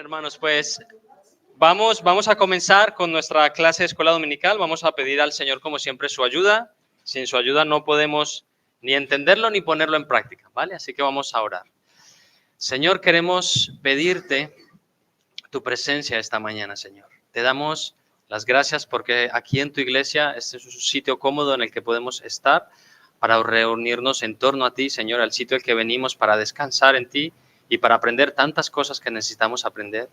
Hermanos, pues vamos a comenzar con nuestra clase de escuela dominical. Vamos a pedir al Señor, como siempre, su ayuda. Sin su ayuda no podemos ni entenderlo ni ponerlo en práctica, ¿vale? Así que vamos a orar. Señor, queremos pedirte tu presencia esta mañana, Señor. Te damos las gracias porque aquí en tu iglesia este es un sitio cómodo en el que podemos estar para reunirnos en torno a ti, Señor, al sitio al que venimos para descansar en ti y para aprender tantas cosas que necesitamos aprender.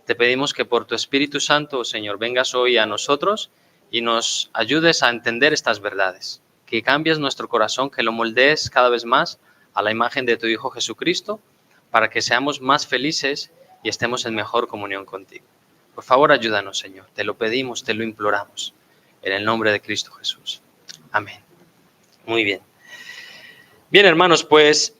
Te pedimos que por tu Espíritu Santo, Señor, vengas hoy a nosotros y nos ayudes a entender estas verdades, que cambies nuestro corazón, que lo moldees cada vez más a la imagen de tu Hijo Jesucristo, para que seamos más felices y estemos en mejor comunión contigo. Por favor, ayúdanos, Señor. Te lo pedimos, te lo imploramos. En el nombre de Cristo Jesús. Amén. Muy bien. Bien, hermanos, pues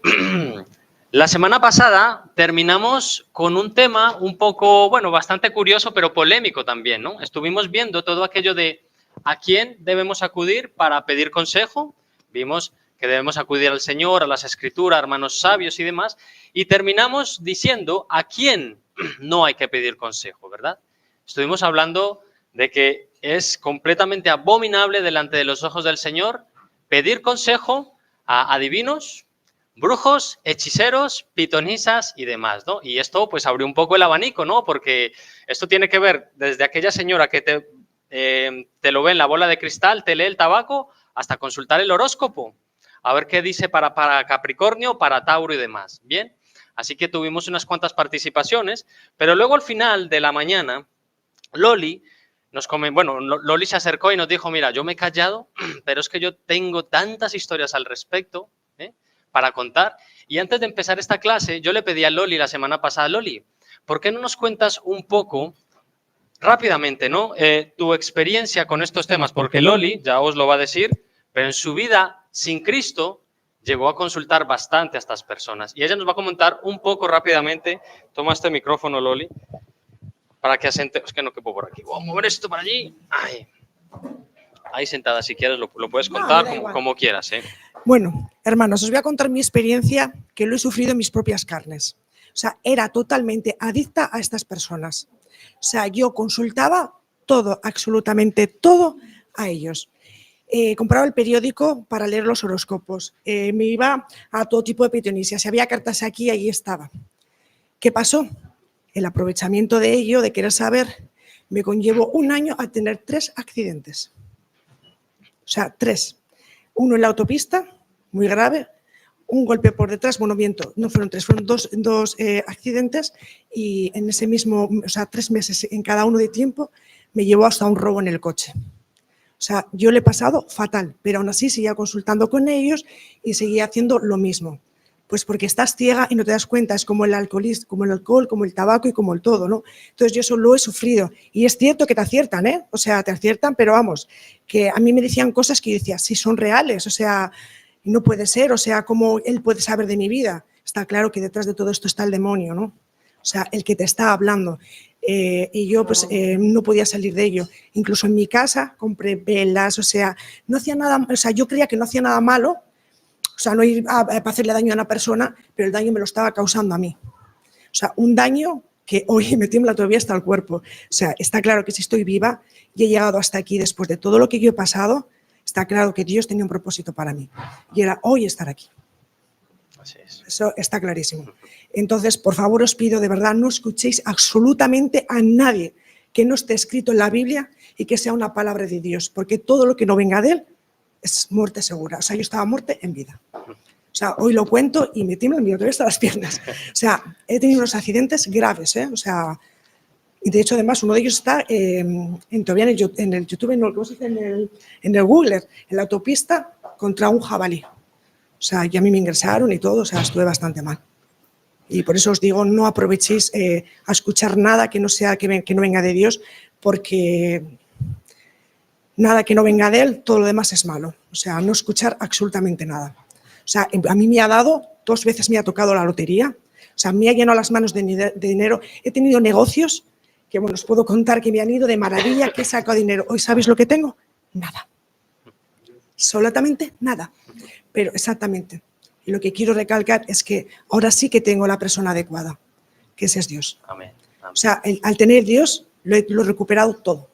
la semana pasada terminamos con un tema un poco, bueno, bastante curioso, pero polémico también, ¿no? Estuvimos viendo todo aquello de a quién debemos acudir para pedir consejo. Vimos que debemos acudir al Señor, a las Escrituras, a hermanos sabios y demás. Y terminamos diciendo a quién no hay que pedir consejo, ¿verdad? Estuvimos hablando de que es completamente abominable delante de los ojos del Señor pedir consejo a adivinos, brujos, hechiceros, pitonisas y demás, ¿no? Y esto pues abrió un poco el abanico, ¿no? Porque esto tiene que ver desde aquella señora que te lo ve en la bola de cristal, te lee el tabaco, hasta consultar el horóscopo, a ver qué dice para Capricornio, para Tauro y demás, ¿bien? Así que tuvimos unas cuantas participaciones, pero luego al final de la mañana, Loli se acercó y nos dijo, mira, yo me he callado, pero es que yo tengo tantas historias al respecto, para contar. Y antes de empezar esta clase, yo le pedí a Loli la semana pasada, Loli, ¿por qué no nos cuentas un poco, rápidamente, ¿no? Tu experiencia con estos temas? Porque Loli, ya os lo va a decir, pero en su vida sin Cristo llegó a consultar bastante a estas personas. Y ella nos va a comentar un poco rápidamente. Toma este micrófono, Loli, para que asente. Es que no quepo por aquí. Voy a mover esto para allí. Ay. Ahí sentada, si quieres, lo puedes contar como quieras, ¿eh? Bueno, hermanos, os voy a contar mi experiencia, que lo he sufrido en mis propias carnes. O sea, era totalmente adicta a estas personas. O sea, yo consultaba todo, absolutamente todo a ellos. Compraba el periódico para leer los horóscopos. Me iba a todo tipo de pitonisia. Si había cartas aquí, allí estaba. ¿Qué pasó? El aprovechamiento de ello, de querer saber, me conllevó un año a tener 3 accidentes. O sea, 3. Uno en la autopista, muy grave, un golpe por detrás, bueno, miento, no fueron 3, fueron dos accidentes y en ese mismo, o sea, 3 meses en cada uno de tiempo, me llevó hasta un robo en el coche. O sea, yo le he pasado fatal, pero aún así seguía consultando con ellos y seguía haciendo lo mismo. Pues porque estás ciega y no te das cuenta, es como el alcoholismo, como el alcohol, como el tabaco y como el todo, ¿no? Entonces yo eso lo he sufrido y es cierto que te aciertan, ¿eh? O sea, te aciertan, pero vamos, que a mí me decían cosas que yo decía, sí, son reales, o sea, no puede ser, o sea, ¿cómo él puede saber de mi vida? Está claro que detrás de todo esto está el demonio, ¿no? O sea, el que te está hablando. Y yo pues no podía salir de ello. Incluso en mi casa compré velas, o sea, no hacía nada, o sea, yo creía que no hacía nada malo, o sea, no ir para hacerle daño a una persona, pero el daño me lo estaba causando a mí. O sea, un daño que hoy me tiembla todavía hasta el cuerpo. O sea, está claro que si estoy viva y he llegado hasta aquí después de todo lo que yo he pasado, está claro que Dios tenía un propósito para mí. Y era hoy estar aquí. Así es. Eso está clarísimo. Entonces, por favor, os pido, de verdad, no escuchéis absolutamente a nadie que no esté escrito en la Biblia y que sea una palabra de Dios, porque todo lo que no venga de él es muerte segura. O sea, yo estaba muerte en vida. O sea, hoy lo cuento y me tiemblan todavía hasta las piernas. O sea, he tenido unos accidentes graves, ¿eh? O sea, y de hecho, además, uno de ellos está todavía en el YouTube, en el Google, en la autopista, contra un jabalí. O sea, y a mí me ingresaron y todo, o sea, estuve bastante mal. Y por eso os digo, no aprovechéis a escuchar nada que no sea que no venga de Dios, porque nada que no venga de Él, todo lo demás es malo. O sea, no escuchar absolutamente nada. O sea, a mí me ha dado, 2 veces me ha tocado la lotería, o sea, me ha llenado las manos de dinero. He tenido negocios que, bueno, os puedo contar que me han ido de maravilla, que he sacado dinero. ¿Hoy sabéis lo que tengo? Nada. Absolutamente nada. Pero exactamente. Y lo que quiero recalcar es que ahora sí que tengo la persona adecuada, que ese es Dios. Amén. O sea, al tener Dios, lo he recuperado todo.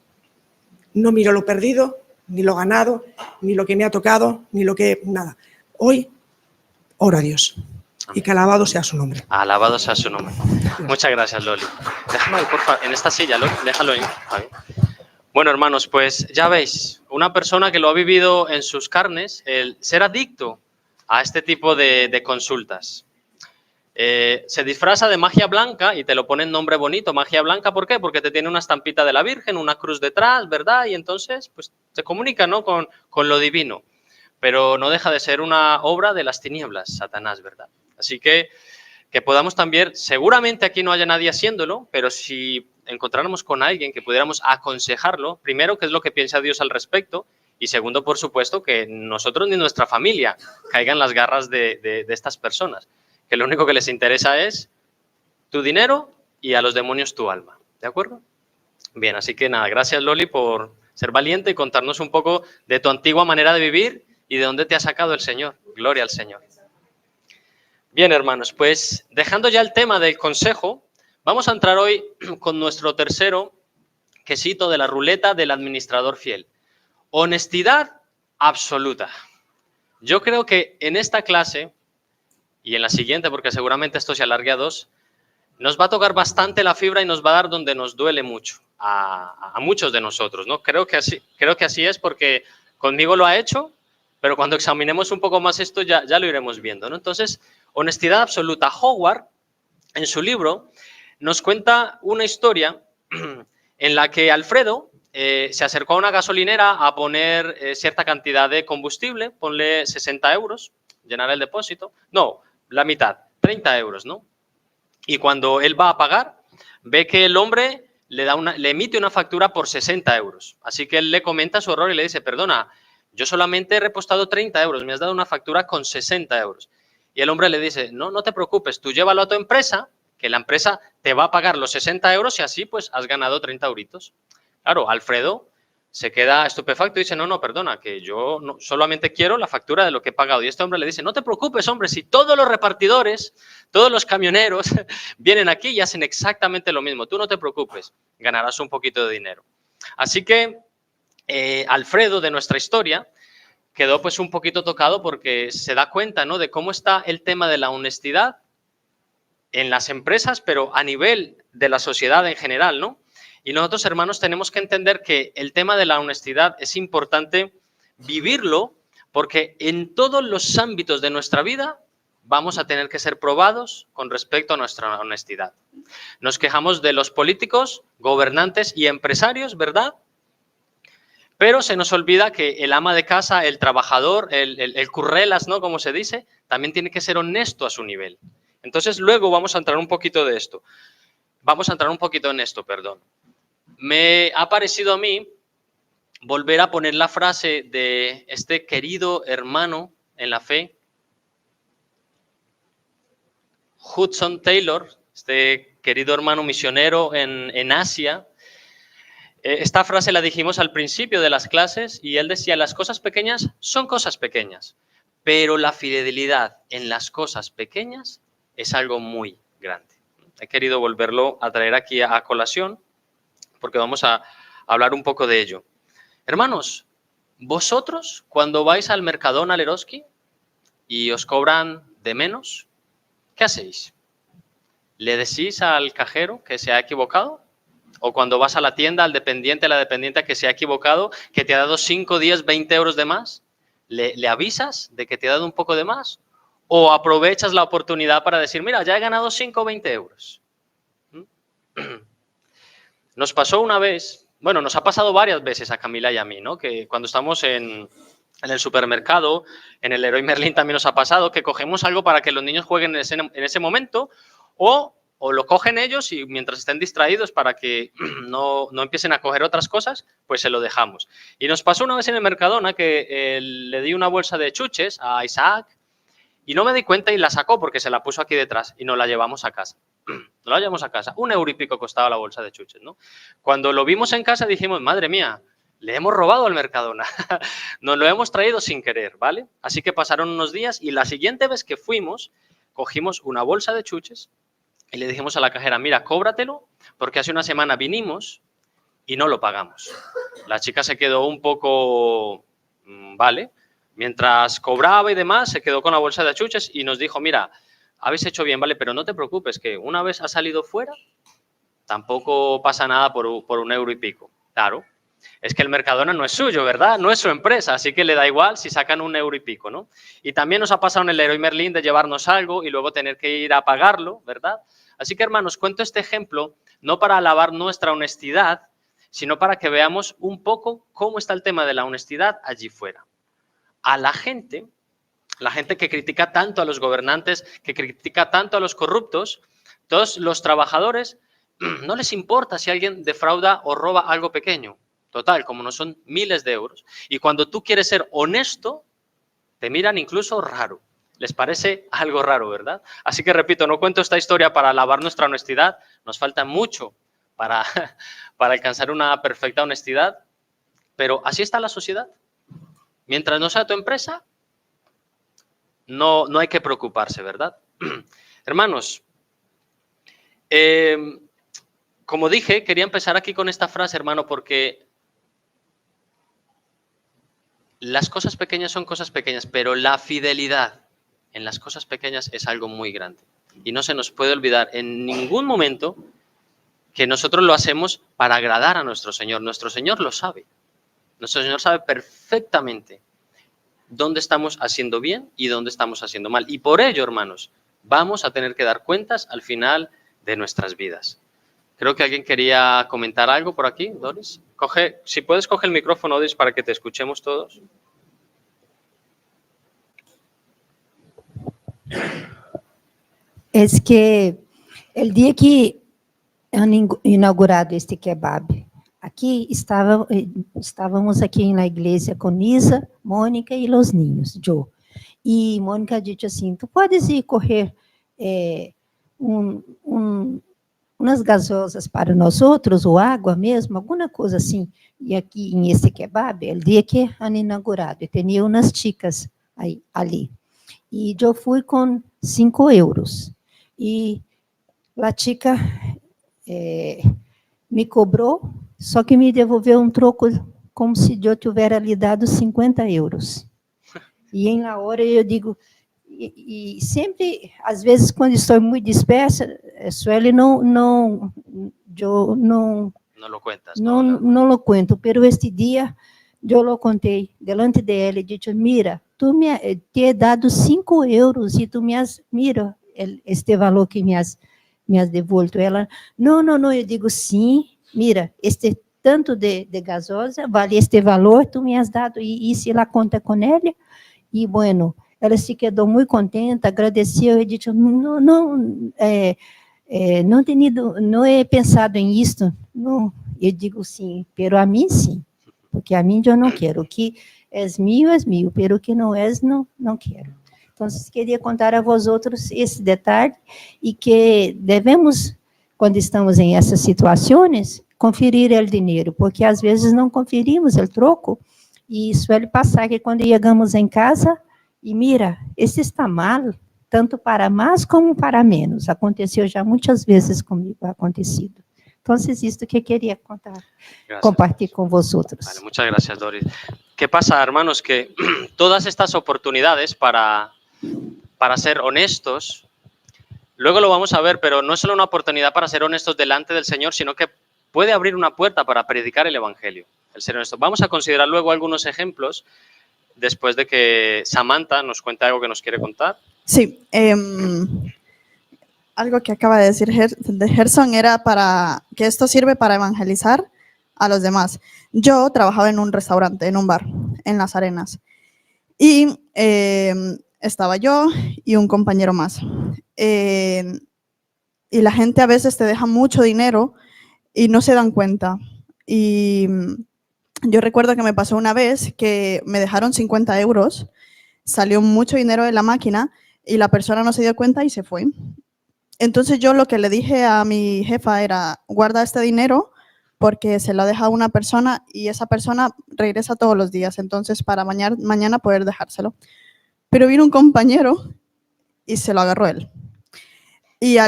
No miro lo perdido, ni lo ganado, ni lo que me ha tocado, ni lo que... nada. Hoy, oro a Dios. Amén. Y que alabado sea su nombre. Alabado sea su nombre. Muchas gracias, Loli. Déjalo ahí, por favor, en esta silla, Loli, déjalo ahí. Ahí. Bueno, hermanos, pues ya veis, una persona que lo ha vivido en sus carnes, el ser adicto a este tipo de consultas. Se disfraza de magia blanca y te lo pone en nombre bonito, magia blanca, ¿por qué? Porque te tiene una estampita de la Virgen, una cruz detrás, ¿verdad? Y entonces, pues, se comunica, ¿no? Con lo divino. Pero no deja de ser una obra de las tinieblas, Satanás, ¿verdad? Así que podamos también, seguramente aquí no haya nadie haciéndolo, pero si encontráramos con alguien que pudiéramos aconsejarlo, primero, qué es lo que piensa Dios al respecto, y segundo, por supuesto, que nosotros ni nuestra familia caigan en las garras de estas personas, que lo único que les interesa es tu dinero y a los demonios tu alma, ¿de acuerdo? Bien, así que nada, gracias Loli por ser valiente y contarnos un poco de tu antigua manera de vivir y de dónde te ha sacado el Señor. Gloria al Señor. Bien, hermanos, pues dejando ya el tema del consejo, vamos a entrar hoy con nuestro tercero quesito de la ruleta del administrador fiel. Honestidad absoluta. Yo creo que en esta clase y en la siguiente, porque seguramente esto se alargue a 2, nos va a tocar bastante la fibra y nos va a dar donde nos duele mucho, a muchos de nosotros, ¿no? Creo que así es porque conmigo lo ha hecho, pero cuando examinemos un poco más esto ya lo iremos viendo, ¿no? Entonces, honestidad absoluta. Howard, en su libro, nos cuenta una historia en la que Alfredo se acercó a una gasolinera a poner cierta cantidad de combustible, ponle 60 euros, llenar el depósito, no, la mitad, 30 euros, ¿no? Y cuando él va a pagar, ve que el hombre le emite una factura por 60 euros. Así que él le comenta su error y le dice, perdona, yo solamente he repostado 30 euros, me has dado una factura con 60 euros. Y el hombre le dice, no te preocupes, tú llévalo a tu empresa, que la empresa te va a pagar los 60 euros y así pues has ganado 30 euritos. Claro, Alfredo se queda estupefacto y dice, no, perdona, que yo solamente quiero la factura de lo que he pagado. Y este hombre le dice, no te preocupes, hombre, si todos los repartidores, todos los camioneros vienen aquí y hacen exactamente lo mismo. Tú no te preocupes, ganarás un poquito de dinero. Así que Alfredo, de nuestra historia, quedó pues un poquito tocado porque se da cuenta, ¿no?, de cómo está el tema de la honestidad en las empresas, pero a nivel de la sociedad en general, ¿no? Y nosotros, hermanos, tenemos que entender que el tema de la honestidad es importante vivirlo porque en todos los ámbitos de nuestra vida vamos a tener que ser probados con respecto a nuestra honestidad. Nos quejamos de los políticos, gobernantes y empresarios, ¿verdad? Pero se nos olvida que el ama de casa, el trabajador, el currelas, ¿no?, como se dice, también tiene que ser honesto a su nivel. Entonces, luego vamos a entrar un poquito de esto. Vamos a entrar un poquito en esto, perdón. Me ha parecido a mí volver a poner la frase de este querido hermano en la fe, Hudson Taylor, este querido hermano misionero en Asia. Esta frase la dijimos al principio de las clases y él decía, las cosas pequeñas son cosas pequeñas, pero la fidelidad en las cosas pequeñas es algo muy grande. He querido volverlo a traer aquí a colación porque vamos a hablar un poco de ello. Hermanos, vosotros cuando vais al Mercadona Leroski y os cobran de menos, ¿qué hacéis? ¿Le decís al cajero que se ha equivocado? O cuando vas a la tienda, al dependiente, a la dependiente que se ha equivocado, que te ha dado 5, 10, 20 euros de más, ¿le avisas de que te ha dado un poco de más? ¿O aprovechas la oportunidad para decir, mira, ya he ganado 5 o 20 euros? Nos pasó una vez, bueno, nos ha pasado varias veces a Camila y a mí, ¿no?, que cuando estamos en el supermercado, en el Leroy Merlin también nos ha pasado, que cogemos algo para que los niños jueguen en ese momento o lo cogen ellos y mientras estén distraídos para que no empiecen a coger otras cosas, pues se lo dejamos. Y nos pasó una vez en el Mercadona que le di una bolsa de chuches a Isaac y no me di cuenta y la sacó porque se la puso aquí detrás y nos la llevamos a casa. Nos la llevamos a casa. 1 euro y pico costaba la bolsa de chuches, ¿no? Cuando lo vimos en casa dijimos, madre mía, le hemos robado al Mercadona. Nos lo hemos traído sin querer, ¿vale? Así que pasaron unos días y la siguiente vez que fuimos, cogimos una bolsa de chuches, y le dijimos a la cajera, mira, cóbratelo, porque hace una semana vinimos y no lo pagamos. La chica se quedó un poco, vale, mientras cobraba y demás, se quedó con la bolsa de achuches y nos dijo, mira, habéis hecho bien, vale, pero no te preocupes, que una vez ha salido fuera, tampoco pasa nada por 1 euro y pico. Claro, es que el Mercadona no es suyo, ¿verdad? No es su empresa, así que le da igual si sacan 1 euro y pico, ¿no? Y también nos ha pasado en el Leroy Merlin de llevarnos algo y luego tener que ir a pagarlo, ¿verdad? Así que, hermanos, cuento este ejemplo no para alabar nuestra honestidad, sino para que veamos un poco cómo está el tema de la honestidad allí fuera. A la gente que critica tanto a los gobernantes, que critica tanto a los corruptos, todos los trabajadores no les importa si alguien defrauda o roba algo pequeño. Total, como no son miles de euros. Y cuando tú quieres ser honesto, te miran incluso raro. Les parece algo raro, ¿verdad? Así que repito, no cuento esta historia para alabar nuestra honestidad. Nos falta mucho para alcanzar una perfecta honestidad. Pero así está la sociedad. Mientras no sea tu empresa, no hay que preocuparse, ¿verdad? Hermanos, como dije, quería empezar aquí con esta frase, hermano, porque las cosas pequeñas son cosas pequeñas, pero la fidelidad en las cosas pequeñas es algo muy grande. Y no se nos puede olvidar en ningún momento que nosotros lo hacemos para agradar a nuestro Señor. Nuestro Señor lo sabe. Nuestro Señor sabe perfectamente dónde estamos haciendo bien y dónde estamos haciendo mal. Y por ello, hermanos, vamos a tener que dar cuentas al final de nuestras vidas. Creo que alguien quería comentar algo por aquí, Doris. Si puedes, coge el micrófono, Doris, para que te escuchemos todos. Es que el día que han inaugurado este kebab, aquí estávamos aquí en la iglesia con Isa, Mônica y los niños, yo. Y Mônica ha dicho assim, tú puedes ir correr umas gaseosas para nós outros, ou água mesmo, alguma coisa assim. E aqui, em esse kebab, o dia que han inaugurado, e tinha umas chicas aí, ali. E eu fui com 5 euros. E a chica me cobrou, só que me devolveu um troco como se eu tivesse lhe dado 50 euros. E em la hora eu digo, e sempre, às vezes, quando estou muito dispersa, suele eu não lo cuentas. Não lo cuento, pero este dia eu lo contei delante dela e disse, mira, te he dado 5 euros e tu me has, mira, este valor que me has devolto. Ela, não, eu digo, sim, mira, este tanto de gasosa vale este valor, tu me has dado, e hice la conta com ela, e bueno, ela se quedou muito contente, agradeceu e disse, não he pensado em isto, não. Eu digo sim, pero a mim sim, porque a mim eu não quero, o que é mío, pero o que não é, não quero. Então, queria contar a vós outros esse detalhe, e que devemos, quando estamos em essas situações, conferir o dinheiro, porque às vezes não conferimos o troco, e suele passar que quando chegamos em casa, e mira, esse está mal, tanto para mais como para menos. Aconteceu já muitas vezes comigo, ha acontecido. Então, isto que queria contar, compartir con vosotros. Vale, muchas gracias, Doris. ¿Qué pasa, hermanos? Que todas estas oportunidades para ser honestos, luego lo vamos a ver, pero no es solo una oportunidad para ser honestos delante del Señor, sino que puede abrir una puerta para predicar el Evangelio, el ser honesto. Vamos a considerar luego algunos ejemplos después de que Samantha nos cuente algo que nos quiere contar. Sí, algo que acaba de decir Gerson era que esto sirve para evangelizar a los demás. Yo trabajaba en un restaurante, en un bar, en Las Arenas, y estaba yo y un compañero más. Y la gente a veces te deja mucho dinero y no se dan cuenta. Y yo recuerdo que me pasó una vez que me dejaron 50 euros, salió mucho dinero de la máquina y la persona no se dio cuenta y se fue. Entonces yo lo que le dije a mi jefa era, guarda este dinero porque se lo ha dejado una persona y esa persona regresa todos los días, entonces para mañana poder dejárselo. Pero vino un compañero y se lo agarró él. Y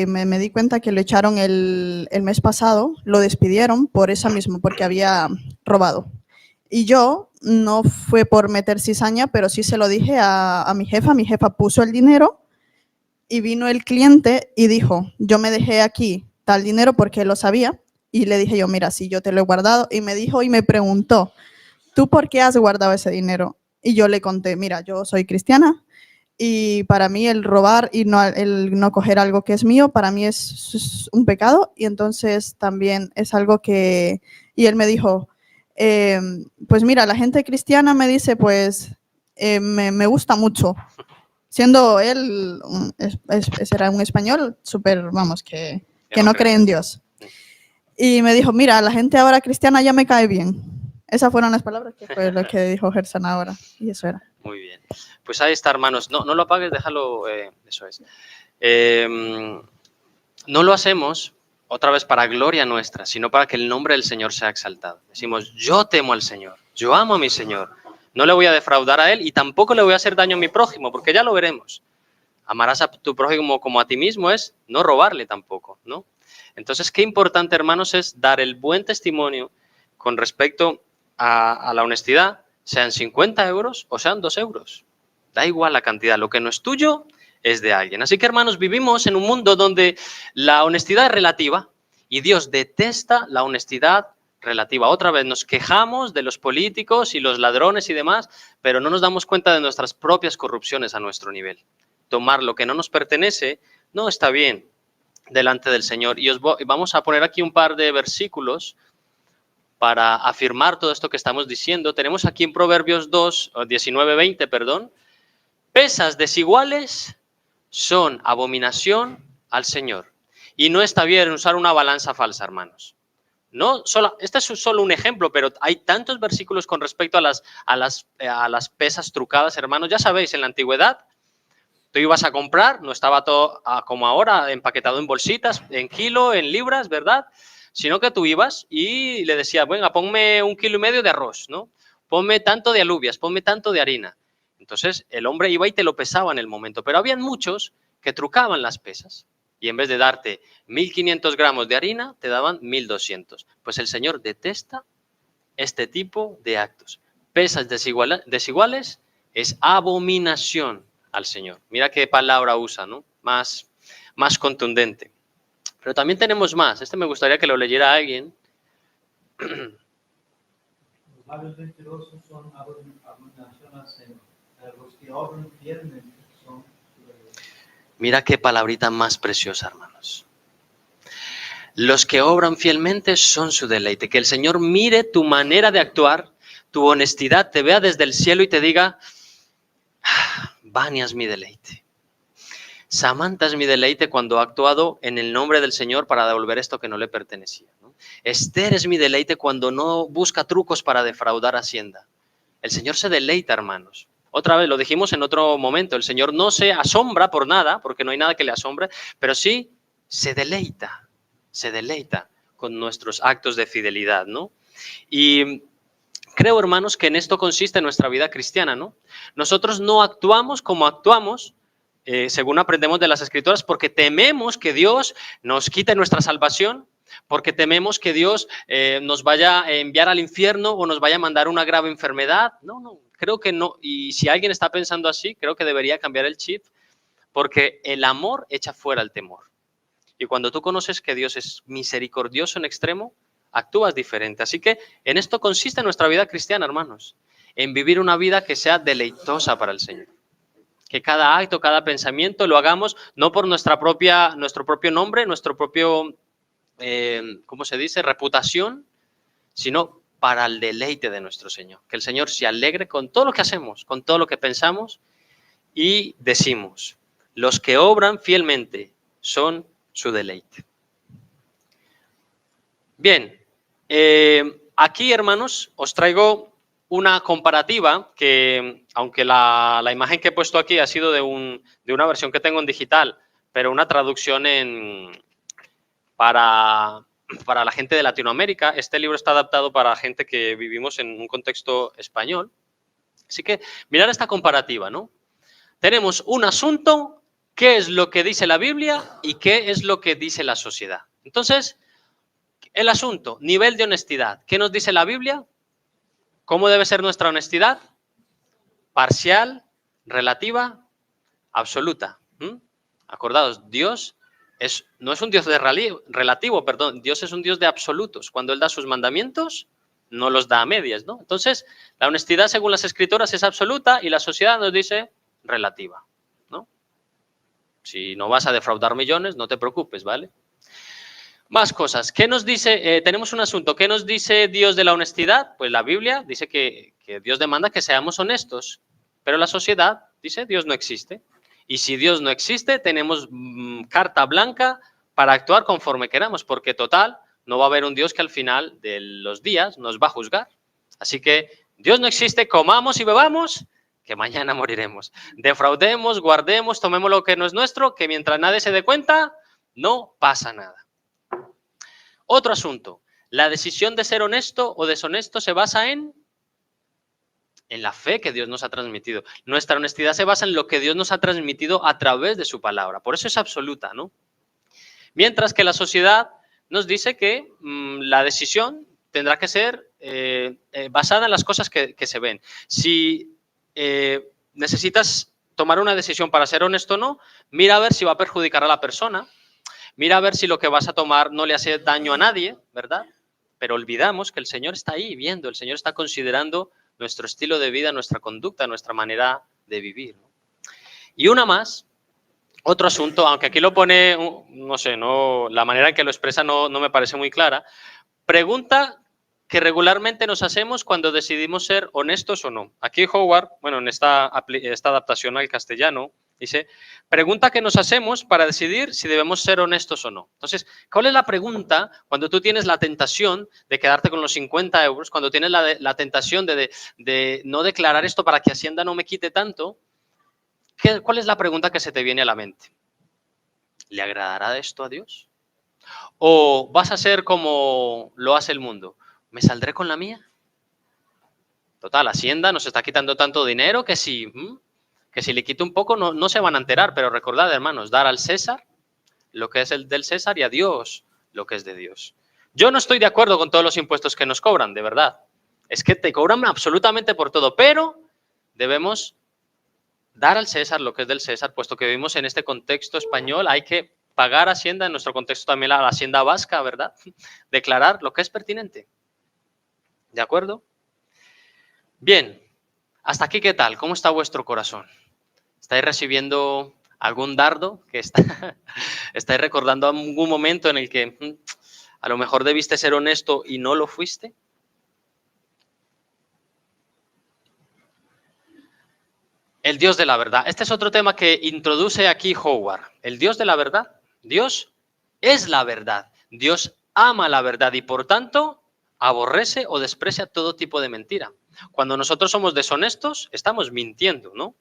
me di cuenta que lo echaron el mes pasado, lo despidieron por eso mismo, porque había robado. Y yo, no fue por meter cizaña, pero sí se lo dije a mi jefa puso el dinero y vino el cliente y dijo, yo me dejé aquí tal dinero porque él lo sabía, y le dije yo, mira, sí, yo te lo he guardado, y me dijo y me preguntó, ¿tú por qué has guardado ese dinero? Y yo le conté, mira, yo soy cristiana, y para mí el robar y el no coger algo que es mío, para mí es un pecado. Y entonces también es algo que... Y él me dijo, pues mira, la gente cristiana me dice, pues me gusta mucho. Siendo él, era un español súper, vamos, que no cree en Dios. Y me dijo, mira, la gente ahora cristiana ya me cae bien. Esas fueron las palabras que fue lo que dijo Gerson ahora. Y eso era. Muy bien. Pues ahí está, hermanos. No lo apagues, déjalo. Eso es. No lo hacemos otra vez para gloria nuestra, sino para que el nombre del Señor sea exaltado. Decimos, yo temo al Señor, yo amo a mi Señor. No le voy a defraudar a Él y tampoco le voy a hacer daño a mi prójimo, porque ya lo veremos. Amarás a tu prójimo como a ti mismo es no robarle tampoco, ¿no? Entonces, qué importante, hermanos, es dar el buen testimonio con respecto a la honestidad, sean 50 euros o sean 2 euros. Da igual la cantidad, lo que no es tuyo es de alguien. Así que, hermanos, vivimos en un mundo donde la honestidad es relativa y Dios detesta la honestidad relativa. Otra vez nos quejamos de los políticos y los ladrones y demás, pero no nos damos cuenta de nuestras propias corrupciones a nuestro nivel. Tomar lo que no nos pertenece no está bien delante del Señor. Y vamos a poner aquí un par de versículos para afirmar todo esto que estamos diciendo. Tenemos aquí en Proverbios 2, 19-20, perdón. Pesas desiguales son abominación al Señor. Y no está bien usar una balanza falsa, hermanos. No, este es solo un ejemplo, pero hay tantos versículos con respecto a las pesas trucadas, hermanos. Ya sabéis, en la antigüedad, tú ibas a comprar, no estaba todo como ahora, empaquetado en bolsitas, en kilo, en libras, ¿verdad? Sino que tú ibas y le decías, venga, ponme 1,5 kilos de arroz, ¿no? Ponme tanto de alubias, ponme tanto de harina. Entonces, el hombre iba y te lo pesaba en el momento. Pero habían muchos que trucaban las pesas. Y en vez de darte 1.500 gramos de harina, te daban 1.200. Pues el Señor detesta este tipo de actos. Pesas desiguales es abominación al Señor. Mira qué palabra usa, ¿no? Más contundente. Pero también tenemos más. Este me gustaría que lo leyera alguien. Los labios mentirosos son abominación al Señor. Los que obran fielmente son su deleite. Mira qué palabrita más preciosa, hermanos. Los que obran fielmente son su deleite. Que el Señor mire tu manera de actuar, tu honestidad, te vea desde el cielo y te diga, Vania es mi deleite. Samantha es mi deleite cuando ha actuado en el nombre del Señor para devolver esto que no le pertenecía, ¿no? Esther es mi deleite cuando no busca trucos para defraudar Hacienda. El Señor se deleita, hermanos. Otra vez, lo dijimos en otro momento, el Señor no se asombra por nada, porque no hay nada que le asombre, pero sí se deleita con nuestros actos de fidelidad, ¿no? Y creo, hermanos, que en esto consiste nuestra vida cristiana, ¿no? Nosotros no actuamos como actuamos, según aprendemos de las Escrituras, porque tememos que Dios nos quite nuestra salvación, porque tememos que Dios nos vaya a enviar al infierno o nos vaya a mandar una grave enfermedad. No, creo que no. Y si alguien está pensando así, creo que debería cambiar el chip, porque el amor echa fuera el temor. Y cuando tú conoces que Dios es misericordioso en extremo, actúas diferente. Así que en esto consiste nuestra vida cristiana, hermanos, en vivir una vida que sea deleitosa para el Señor. Que cada acto, cada pensamiento lo hagamos no por nuestro propio nombre, nuestro propio, ¿cómo se dice?, reputación, sino para el deleite de nuestro Señor. Que el Señor se alegre con todo lo que hacemos, con todo lo que pensamos y decimos. Los que obran fielmente son su deleite. Bien, aquí, hermanos, os traigo una comparativa que, aunque la imagen que he puesto aquí ha sido de una versión que tengo en digital, pero una traducción para la gente de Latinoamérica. Este libro está adaptado para gente que vivimos en un contexto español. Así que mirad esta comparativa, ¿no? Tenemos un asunto qué es lo que dice la Biblia y qué es lo que dice la sociedad. Entonces, el asunto, nivel de honestidad. ¿Qué nos dice la Biblia? ¿Cómo debe ser nuestra honestidad? Parcial, relativa, absoluta. Acordaos, Dios no es un Dios relativo, perdón, Dios es un Dios de absolutos. Cuando Él da sus mandamientos, no los da a medias, ¿no? Entonces, la honestidad según las Escrituras es absoluta y la sociedad nos dice relativa, ¿no? Si no vas a defraudar millones, no te preocupes, ¿vale? Más cosas. ¿Qué nos dice? Tenemos un asunto. ¿Qué nos dice Dios de la honestidad? Pues la Biblia dice que Dios demanda que seamos honestos, pero la sociedad dice Dios no existe. Y si Dios no existe, tenemos carta blanca para actuar conforme queramos, porque total, no va a haber un Dios que al final de los días nos va a juzgar. Así que Dios no existe, comamos y bebamos, que mañana moriremos. Defraudemos, guardemos, tomemos lo que no es nuestro, que mientras nadie se dé cuenta, no pasa nada. Otro asunto, la decisión de ser honesto o deshonesto se basa en la fe que Dios nos ha transmitido. Nuestra honestidad se basa en lo que Dios nos ha transmitido a través de su palabra. Por eso es absoluta, ¿no? Mientras que la sociedad nos dice que la decisión tendrá que ser basada en las cosas que se ven. Si necesitas tomar una decisión para ser honesto o no, mira a ver si va a perjudicar a la persona. Mira a ver si lo que vas a tomar no le hace daño a nadie, ¿verdad? Pero olvidamos que el Señor está ahí viendo, el Señor está considerando nuestro estilo de vida, nuestra conducta, nuestra manera de vivir. Y una más, otro asunto, aunque aquí lo pone, no sé, la manera en que lo expresa no me parece muy clara. Pregunta que regularmente nos hacemos cuando decidimos ser honestos o no. Aquí Howard, bueno, en esta adaptación al castellano, dice, pregunta que nos hacemos para decidir si debemos ser honestos o no. Entonces, ¿cuál es la pregunta cuando tú tienes la tentación de quedarte con los 50 euros, cuando tienes la tentación de no declarar esto para que Hacienda no me quite tanto? ¿Cuál es la pregunta que se te viene a la mente? ¿Le agradará esto a Dios? ¿O vas a ser como lo hace el mundo? ¿Me saldré con la mía? Total, Hacienda nos está quitando tanto dinero que si le quito un poco no se van a enterar, pero recordad, hermanos, dar al César lo que es el del César y a Dios lo que es de Dios. Yo no estoy de acuerdo con todos los impuestos que nos cobran, de verdad. Es que te cobran absolutamente por todo, pero debemos dar al César lo que es del César, puesto que vivimos en este contexto español, hay que pagar Hacienda, en nuestro contexto también la Hacienda vasca, ¿verdad? Declarar lo que es pertinente. ¿De acuerdo? Bien, hasta aquí, ¿qué tal? ¿Cómo está vuestro corazón? ¿Estáis recibiendo algún dardo? ¿Estáis recordando algún momento en el que a lo mejor debiste ser honesto y no lo fuiste? El Dios de la verdad. Este es otro tema que introduce aquí Howard. El Dios de la verdad. Dios es la verdad. Dios ama la verdad y por tanto aborrece o desprecia todo tipo de mentira. Cuando nosotros somos deshonestos, estamos mintiendo, ¿no?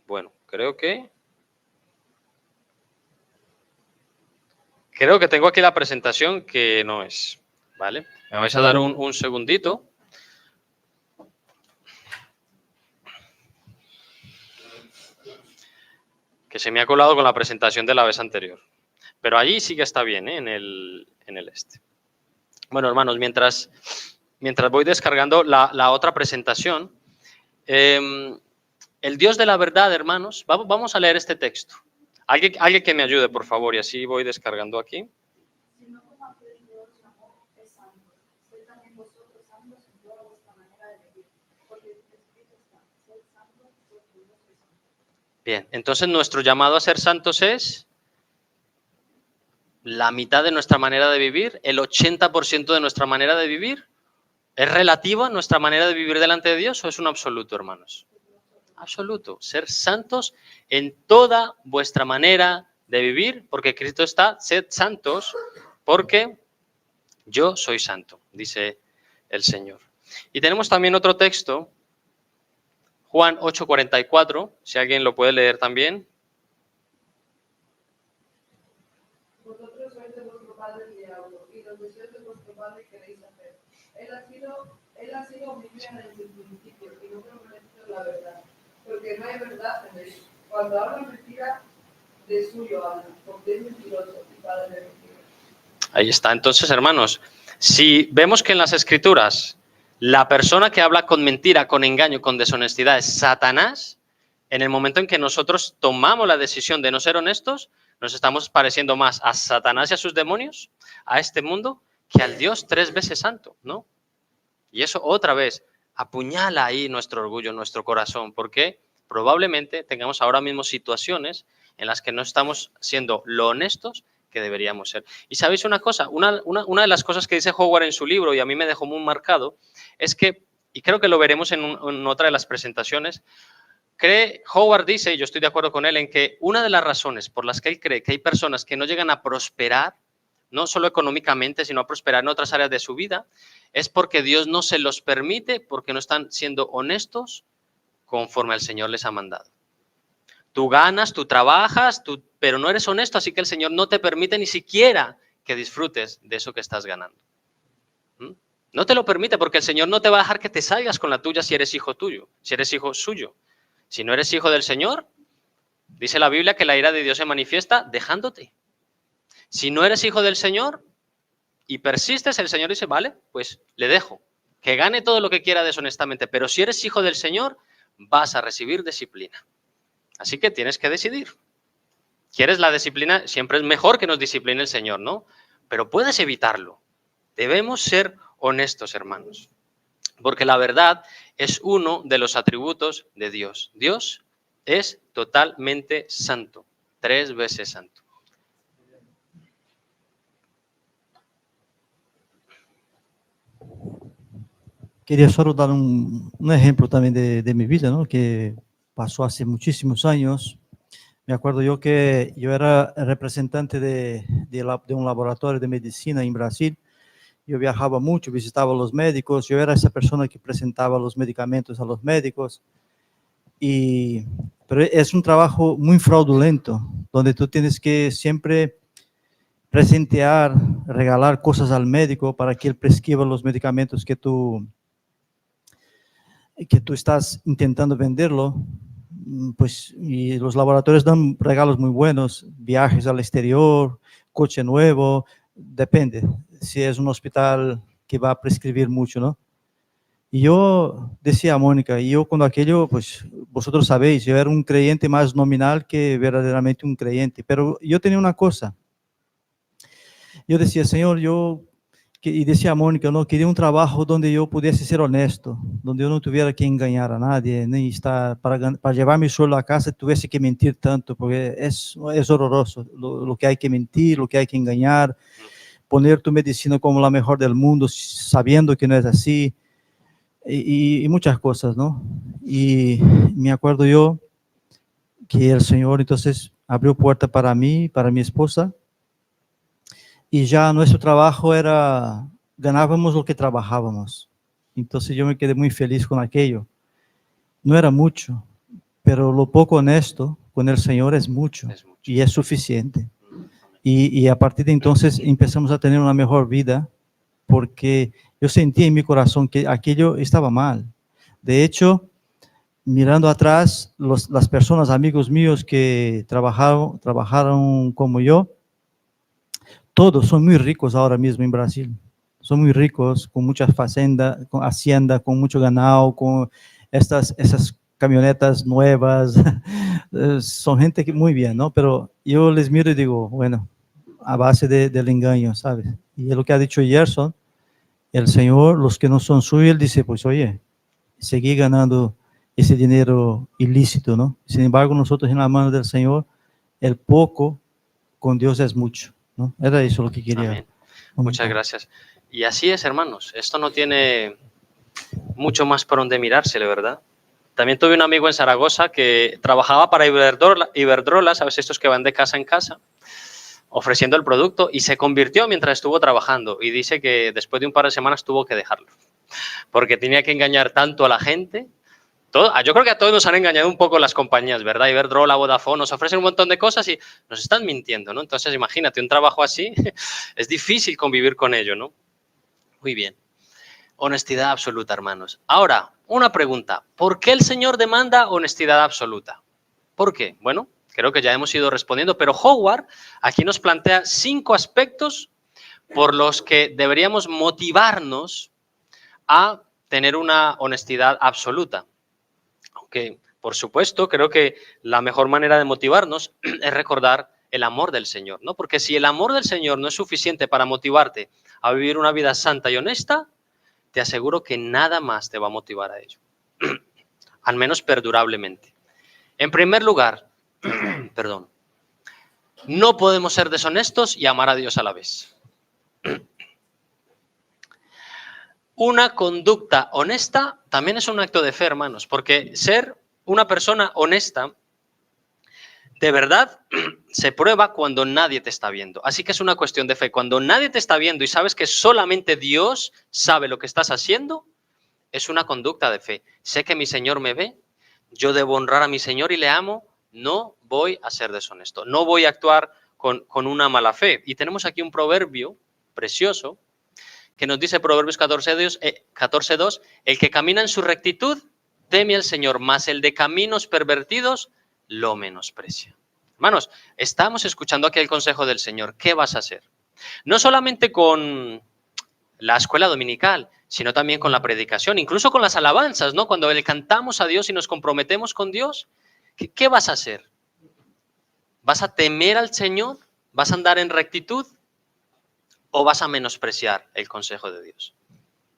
Bueno, creo que tengo aquí la presentación que no es, ¿vale? Me vais a dar un segundito. Que se me ha colado con la presentación de la vez anterior. Pero allí sí que está bien, ¿eh? en el este. Bueno, hermanos, mientras voy descargando la otra presentación, el Dios de la verdad, hermanos, vamos a leer este texto. Alguien que me ayude, por favor, y así voy descargando aquí. Bien, entonces nuestro llamado a ser santos es la mitad de nuestra manera de vivir, el 80% de nuestra manera de vivir. ¿Es relativa nuestra manera de vivir delante de Dios o es un absoluto, hermanos? Absoluto. Ser santos en toda vuestra manera de vivir, porque Cristo está, sed santos, porque yo soy santo, dice el Señor. Y tenemos también otro texto, Juan 8:44, si alguien lo puede leer también. Vosotros sois de vuestro padre el diablo, y los deseos de vuestro padre queréis hacer. Él ha sido homicida desde el principio, y no permanece en la cuando habla mentira, de suyo habla, porque es mentiroso y padre de mentira. Ahí está. Entonces, hermanos, si vemos que en las Escrituras la persona que habla con mentira, con engaño, con deshonestidad es Satanás, en el momento en que nosotros tomamos la decisión de no ser honestos, nos estamos pareciendo más a Satanás y a sus demonios, a este mundo, que al Dios 3 veces santo, ¿no? Y eso otra vez apuñala ahí nuestro orgullo, nuestro corazón, porque probablemente tengamos ahora mismo situaciones en las que no estamos siendo lo honestos que deberíamos ser. Y sabéis una cosa, una de las cosas que dice Howard en su libro, y a mí me dejó muy marcado, es que, y creo que lo veremos en otra de las presentaciones, Howard dice, y yo estoy de acuerdo con él, en que una de las razones por las que él cree que hay personas que no llegan a prosperar, no solo económicamente, sino a prosperar en otras áreas de su vida, es porque Dios no se los permite, porque no están siendo honestos conforme el Señor les ha mandado. Tú ganas, tú trabajas, pero no eres honesto, así que el Señor no te permite ni siquiera que disfrutes de eso que estás ganando. No te lo permite porque el Señor no te va a dejar que te salgas con la tuya si eres hijo tuyo, si eres hijo suyo. Si no eres hijo del Señor, dice la Biblia que la ira de Dios se manifiesta dejándote. Si no eres hijo del Señor y persistes, el Señor dice, vale, pues le dejo, que gane todo lo que quiera deshonestamente, pero si eres hijo del Señor, vas a recibir disciplina. Así que tienes que decidir. ¿Quieres la disciplina? Siempre es mejor que nos discipline el Señor, ¿no? Pero puedes evitarlo. Debemos ser honestos, hermanos, porque la verdad es uno de los atributos de Dios. Dios es totalmente santo, 3 veces santo. Quería solo dar un ejemplo también de mi vida, ¿no? Que pasó hace muchísimos años. Me acuerdo yo que yo era representante de un laboratorio de medicina en Brasil. Yo viajaba mucho, visitaba a los médicos. Yo era esa persona que presentaba los medicamentos a los médicos. Pero es un trabajo muy fraudulento, donde tú tienes que siempre presentear, regalar cosas al médico para que él prescriba los medicamentos que tú estás intentando venderlo, pues, y los laboratorios dan regalos muy buenos, viajes al exterior, coche nuevo, depende, si es un hospital que va a prescribir mucho, ¿no? Y yo decía a Mónica, y yo cuando aquello, pues vosotros sabéis, yo era un creyente más nominal que verdaderamente un creyente, pero yo tenía una cosa, yo decía, Señor, y decía a Mónica, no, quería un trabajo donde yo pudiese ser honesto, donde yo no tuviera que engañar a nadie, ni estar, para llevar mi sueldo a casa tuviese que mentir tanto, porque es horroroso lo que hay que mentir, lo que hay que engañar, poner tu medicina como la mejor del mundo, sabiendo que no es así, y muchas cosas, ¿no? Y me acuerdo yo que el Señor entonces abrió puerta para mí, para mi esposa, y ya nuestro trabajo era, ganábamos lo que trabajábamos. Entonces yo me quedé muy feliz con aquello. No era mucho, pero lo poco honesto con el Señor es mucho y es suficiente. Y a partir de entonces empezamos a tener una mejor vida porque yo sentí en mi corazón que aquello estaba mal. De hecho, mirando atrás, las personas, amigos míos que trabajaron como yo, todos son muy ricos ahora mismo en Brasil. Son muy ricos, con muchas facendas, con hacienda, con mucho ganado, con esas camionetas nuevas. Son gente que muy bien, ¿no? Pero yo les miro y digo, bueno, a base del engaño, ¿sabes? Y es lo que ha dicho Gerson, el Señor, los que no son suyos, él dice, pues oye, seguí ganando ese dinero ilícito, ¿no? Sin embargo, nosotros en la mano del Señor, el poco con Dios es mucho, ¿no? Era eso lo que quería. Amén. Muchas gracias. Y así es, hermanos. Esto no tiene mucho más por donde mirársele, ¿verdad? También tuve un amigo en Zaragoza que trabajaba para Iberdrola, ¿sabes? Estos que van de casa en casa, ofreciendo el producto, y se convirtió mientras estuvo trabajando. Y dice que después de un par de semanas tuvo que dejarlo, porque tenía que engañar tanto a la gente. Yo creo que a todos nos han engañado un poco las compañías, ¿verdad? Iberdrola, Vodafone, nos ofrecen un montón de cosas y nos están mintiendo, ¿no? Entonces, imagínate, un trabajo así, es difícil convivir con ello, ¿no? Muy bien. Honestidad absoluta, hermanos. Ahora, una pregunta. ¿Por qué el Señor demanda honestidad absoluta? ¿Por qué? Bueno, creo que ya hemos ido respondiendo, pero Howard aquí nos plantea 5 aspectos por los que deberíamos motivarnos a tener una honestidad absoluta. Aunque, por supuesto, creo que la mejor manera de motivarnos es recordar el amor del Señor, ¿no? Porque si el amor del Señor no es suficiente para motivarte a vivir una vida santa y honesta, te aseguro que nada más te va a motivar a ello, al menos perdurablemente. En primer lugar, perdón, no podemos ser deshonestos y amar a Dios a la vez. Una conducta honesta también es un acto de fe, hermanos, porque ser una persona honesta de verdad se prueba cuando nadie te está viendo. Así que es una cuestión de fe. Cuando nadie te está viendo y sabes que solamente Dios sabe lo que estás haciendo, es una conducta de fe. Sé que mi Señor me ve, yo debo honrar a mi Señor y le amo, no voy a ser deshonesto, no voy a actuar con una mala fe. Y tenemos aquí un proverbio precioso que nos dice Proverbios 14:2, el que camina en su rectitud teme al Señor, mas el de caminos pervertidos lo menosprecia. Hermanos, estamos escuchando aquí el consejo del Señor. ¿Qué vas a hacer? No solamente con la escuela dominical, sino también con la predicación, incluso con las alabanzas, ¿no? Cuando le cantamos a Dios y nos comprometemos con Dios, ¿qué vas a hacer? ¿Vas a temer al Señor? ¿Vas a andar en rectitud? ¿O vas a menospreciar el consejo de Dios?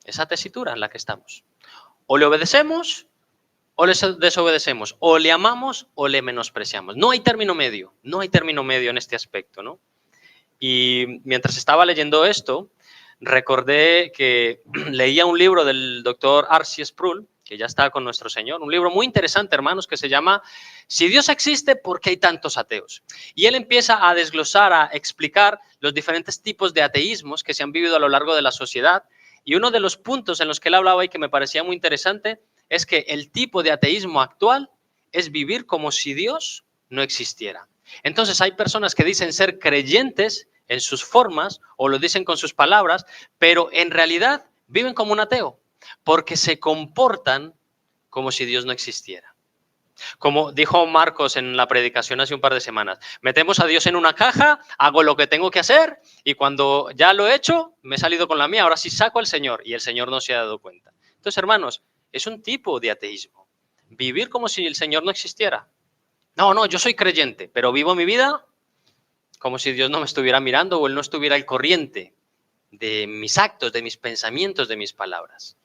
Esa tesitura en la que estamos. O le obedecemos o le desobedecemos. O le amamos o le menospreciamos. No hay término medio. No hay término medio en este aspecto, ¿no? Y mientras estaba leyendo esto, recordé que leía un libro del doctor R.C. Sproul, que ya está con nuestro Señor, un libro muy interesante, hermanos, que se llama Si Dios existe, ¿por qué hay tantos ateos? Y él empieza a desglosar, a explicar los diferentes tipos de ateísmos que se han vivido a lo largo de la sociedad. Y uno de los puntos en los que él hablaba y que me parecía muy interesante es que el tipo de ateísmo actual es vivir como si Dios no existiera. Entonces hay personas que dicen ser creyentes en sus formas o lo dicen con sus palabras, pero en realidad viven como un ateo porque se comportan como si Dios no existiera. Como dijo Marcos en la predicación hace un par de semanas, metemos a Dios en una caja, hago lo que tengo que hacer y cuando ya lo he hecho, me he salido con la mía, ahora sí saco al Señor y el Señor no se ha dado cuenta. Entonces, hermanos, es un tipo de ateísmo. Vivir como si el Señor no existiera. No, yo soy creyente, pero vivo mi vida como si Dios no me estuviera mirando o Él no estuviera al corriente de mis actos, de mis pensamientos, de mis palabras.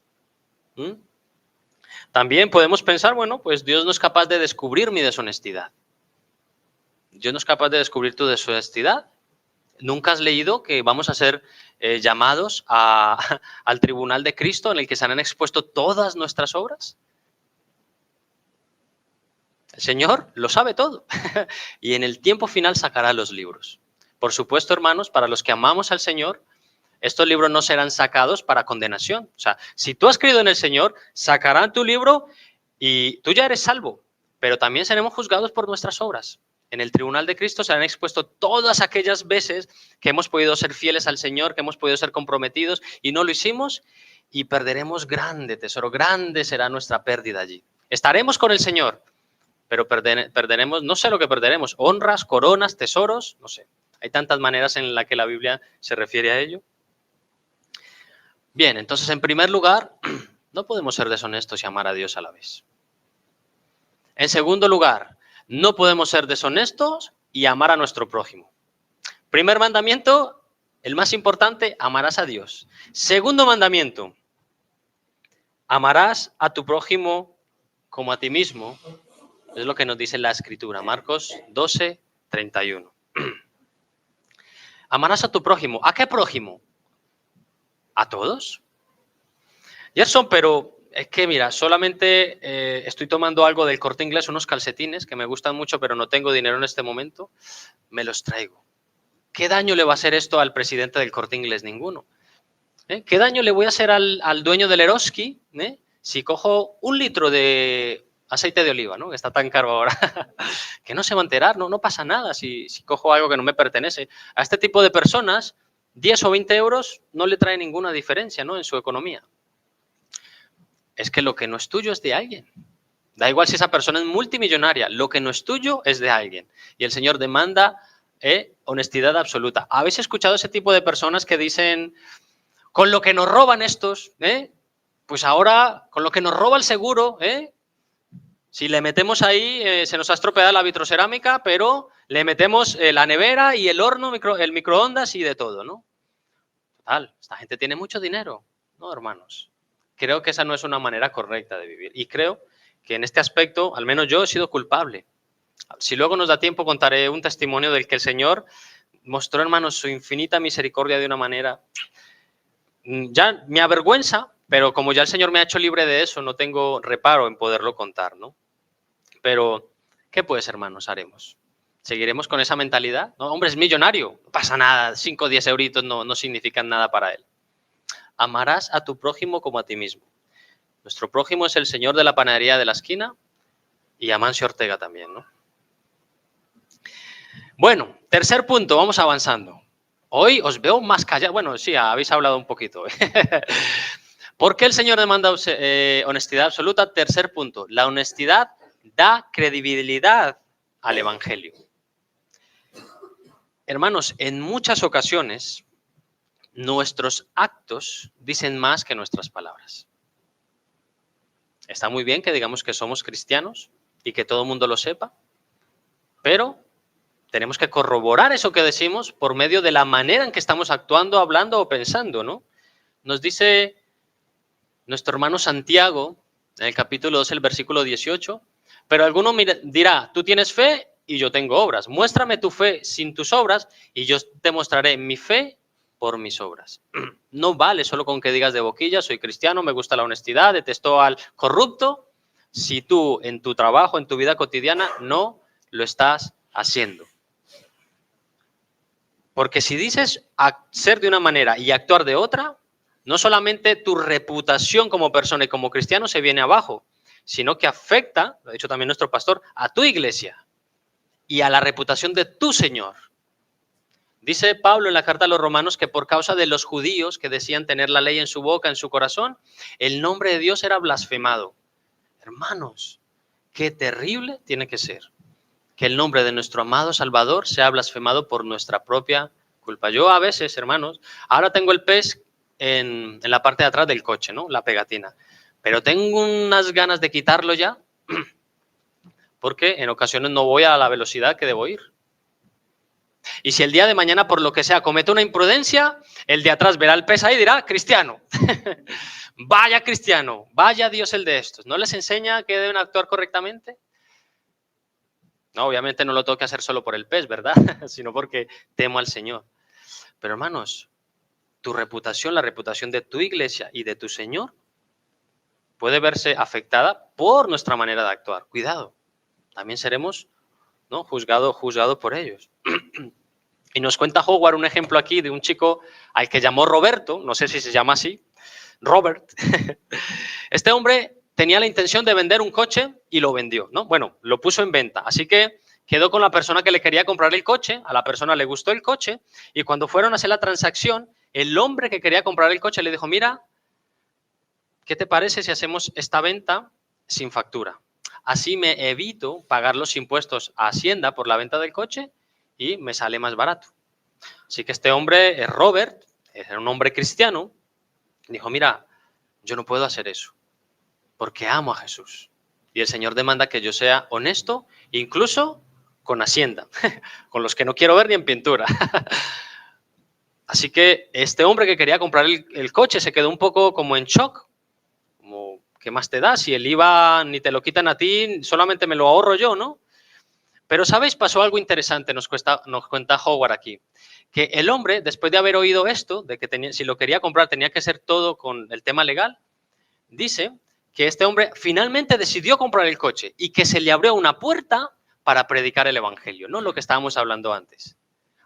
También podemos pensar, bueno, pues Dios no es capaz de descubrir mi deshonestidad. Dios no es capaz de descubrir tu deshonestidad. ¿Nunca has leído que vamos a ser llamados al tribunal de Cristo en el que se han expuesto todas nuestras obras? El Señor lo sabe todo y en el tiempo final sacará los libros. Por supuesto, hermanos, para los que amamos al Señor, estos libros no serán sacados para condenación. O sea, si tú has creído en el Señor, sacarán tu libro y tú ya eres salvo, pero también seremos juzgados por nuestras obras. En el tribunal de Cristo serán expuestos todas aquellas veces que hemos podido ser fieles al Señor, que hemos podido ser comprometidos y no lo hicimos y perderemos grande tesoro, grande será nuestra pérdida allí. Estaremos con el Señor, pero perderemos, no sé lo que perderemos, honras, coronas, tesoros, no sé. Hay tantas maneras en las que la Biblia se refiere a ello. Bien, entonces en primer lugar, no podemos ser deshonestos y amar a Dios a la vez. En segundo lugar, no podemos ser deshonestos y amar a nuestro prójimo. Primer mandamiento, el más importante, amarás a Dios. Segundo mandamiento, amarás a tu prójimo como a ti mismo. Es lo que nos dice la Escritura, Marcos 12:31. Amarás a tu prójimo. ¿A qué prójimo? ¿A todos? Gerson, pero es que mira, solamente estoy tomando algo del Corte Inglés, unos calcetines que me gustan mucho, pero no tengo dinero en este momento, me los traigo. ¿Qué daño le va a hacer esto al presidente del Corte Inglés? Ninguno. ¿Qué daño le voy a hacer al dueño del Eroski si cojo 1 litro de aceite de oliva, ¿no? Que está tan caro ahora? Que no se va a enterar, no pasa nada si cojo algo que no me pertenece. A este tipo de personas, 10 o 20 euros no le trae ninguna diferencia, ¿no? En su economía. Es que lo que no es tuyo es de alguien. Da igual si esa persona es multimillonaria, lo que no es tuyo es de alguien. Y el Señor demanda honestidad absoluta. ¿Habéis escuchado ese tipo de personas que dicen, con lo que nos roban estos, pues ahora, con lo que nos roba el seguro, si le metemos ahí, se nos ha estropeado la vitrocerámica, pero le metemos la nevera y el horno, el microondas y de todo, ¿no? Total, esta gente tiene mucho dinero, ¿no, hermanos? Creo que esa no es una manera correcta de vivir. Y creo que en este aspecto, al menos yo he sido culpable. Si luego nos da tiempo, contaré un testimonio del que el Señor mostró, hermanos, su infinita misericordia de una manera. Ya me avergüenza, pero como ya el Señor me ha hecho libre de eso, no tengo reparo en poderlo contar, ¿no? Pero, ¿qué pues, hermanos, haremos? ¿Seguiremos con esa mentalidad? No, hombre, es millonario, no pasa nada, 5 o 10 euritos no significan nada para él. Amarás a tu prójimo como a ti mismo. Nuestro prójimo es el señor de la panadería de la esquina y Amancio Ortega también, ¿no? Bueno, tercer punto, vamos avanzando. Hoy os veo más callados. Bueno, sí, habéis hablado un poquito. ¿Por qué el Señor demanda honestidad absoluta? Tercer punto, la honestidad da credibilidad al Evangelio. Hermanos, en muchas ocasiones nuestros actos dicen más que nuestras palabras. Está muy bien que digamos que somos cristianos y que todo el mundo lo sepa, pero tenemos que corroborar eso que decimos por medio de la manera en que estamos actuando, hablando o pensando, ¿no? Nos dice nuestro hermano Santiago, en el capítulo 2, el versículo 18, pero alguno dirá, tú tienes fe y yo tengo obras. Muéstrame tu fe sin tus obras y yo te mostraré mi fe por mis obras. No vale solo con que digas de boquilla, soy cristiano, me gusta la honestidad, detesto al corrupto, si tú en tu trabajo, en tu vida cotidiana, no lo estás haciendo. Porque si dices ser de una manera y actuar de otra, no solamente tu reputación como persona y como cristiano se viene abajo, sino que afecta, lo ha dicho también nuestro pastor, a tu iglesia y a la reputación de tu Señor. Dice Pablo en la carta a los romanos que por causa de los judíos que decían tener la ley en su boca, en su corazón, el nombre de Dios era blasfemado. Hermanos, qué terrible tiene que ser que el nombre de nuestro amado Salvador sea blasfemado por nuestra propia culpa. Yo a veces, hermanos, ahora tengo el pez en la parte de atrás del coche, ¿no? La pegatina. Pero tengo unas ganas de quitarlo ya, porque en ocasiones no voy a la velocidad que debo ir. Y si el día de mañana, por lo que sea, comete una imprudencia, el de atrás verá el pez ahí y dirá, cristiano. Vaya cristiano, vaya Dios el de estos. ¿No les enseña que deben actuar correctamente? No, obviamente no lo tengo que hacer solo por el pez, ¿verdad? Sino porque temo al Señor. Pero hermanos, tu reputación, la reputación de tu iglesia y de tu Señor puede verse afectada por nuestra manera de actuar. Cuidado, también seremos, ¿no?, juzgados por ellos. Y nos cuenta Howard un ejemplo aquí de un chico al que llamó Roberto, no sé si se llama así, Robert. Este hombre tenía la intención de vender un coche y lo vendió, ¿no? Bueno, lo puso en venta, así que quedó con la persona que le quería comprar el coche, a la persona le gustó el coche y cuando fueron a hacer la transacción, el hombre que quería comprar el coche le dijo, mira, ¿qué te parece si hacemos esta venta sin factura? Así me evito pagar los impuestos a Hacienda por la venta del coche y me sale más barato. Así que este hombre, Robert, era un hombre cristiano, dijo, mira, yo no puedo hacer eso porque amo a Jesús. Y el Señor demanda que yo sea honesto, incluso con Hacienda, con los que no quiero ver ni en pintura. Así que este hombre que quería comprar el coche se quedó un poco como en shock. Como, ¿qué más te da? Si el IVA ni te lo quitan a ti, solamente me lo ahorro yo, ¿no? Pero, ¿sabéis? Pasó algo interesante, nos cuenta Howard aquí. Que el hombre, después de haber oído esto, de que si lo quería comprar tenía que ser todo con el tema legal, dice que este hombre finalmente decidió comprar el coche y que se le abrió una puerta para predicar el evangelio, no lo que estábamos hablando antes.